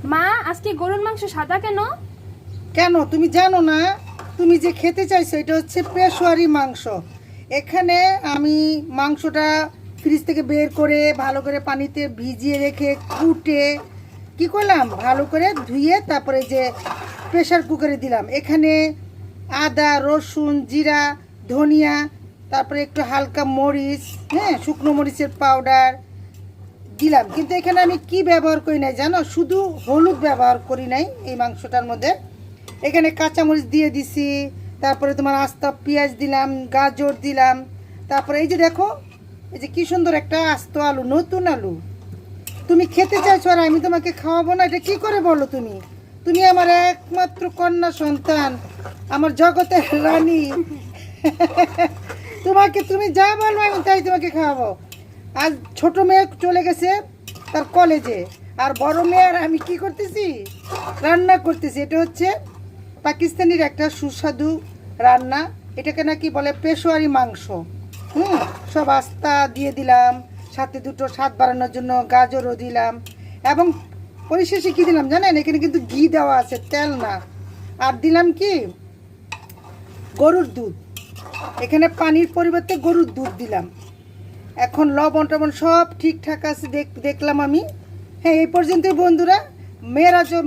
মা, আজকে গরুর মাংস সাদা কেন? কেন তুমি জানো না? তুমি যে খেতে চাইছো এটা হচ্ছে পেশোয়ারি মাংস। এখানে আমি মাংসটা ফ্রিজ থেকে বের করে ভালো করে পানিতে ভিজিয়ে রেখে কুটে কি করলাম, ভালো করে ধুয়ে তারপরে যে প্রেশার কুকারে দিলাম। এখানে আদা, রসুন, জিরা, ধনিয়া, তারপরে একটু হালকা মরিচ, হ্যাঁ, শুকনো মরিচের পাউডার দিলাম। কিন্তু এখানে আমি কি ব্যবহার করি নাই জানো? শুধু হলুদ ব্যবহার করি নাই এই মাংসটার মধ্যে। এখানে কাঁচামরিচ দিয়ে দিছি, তারপরে তোমার আস্ত পেঁয়াজ দিলাম, গাজর দিলাম, তারপরে এই যে দেখো, এই যে কি সুন্দর একটা আস্ত আলু, নতুন আলু। তুমি খেতে চাইছো আর আমি তোমাকে খাওয়াবো না? এটা কি করে বলো তুমি? তুমি আমার একমাত্র কন্যা সন্তান, আমার জগতের রানী। তুমি যা বলবো আমি তাই তোমাকে খাওয়াবো। আর ছোট মেয়ে চলে গেছে তার কলেজে, আর বড় মেয়ে আর আমি কি করতেছি, রান্না করতেছি। এটা হচ্ছে পাকিস্তানির একটা সুস্বাদু রান্না, এটাকে নাকি বলে পেশোয়ারি মাংস। সব আস্তা দিয়ে দিলাম, সাথে দুটো স্বাদ বাড়ানোর জন্য গাজরও দিলাম, এবং পরিশেষে কি দিলাম জানেন? এখানে কিন্তু ঘি দেওয়া আছে, তেল না। আর দিলাম কি, গরুর দুধ। এখানে পানির পরিবর্তে গরুর দুধ দিলাম। এখন লবণ টবণ সব ঠিকঠাক আছে দেখলাম আমি। হ্যাঁ, এই পর্যন্তই বন্ধুরা।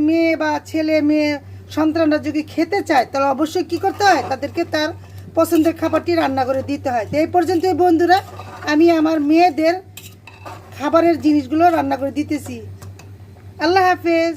মেয়ে বা ছেলে মেয়ে সন্তানরা যদি খেতে চায় তাহলে অবশ্যই কি করতে হয়, তাদেরকে তার পছন্দের খাবারটি রান্না করে দিতে হয়। তো এই পর্যন্তই বন্ধুরা, আমি আমার মেয়েদের খাবারের জিনিসগুলো রান্না করে দিতেছি। আল্লাহ হাফেজ।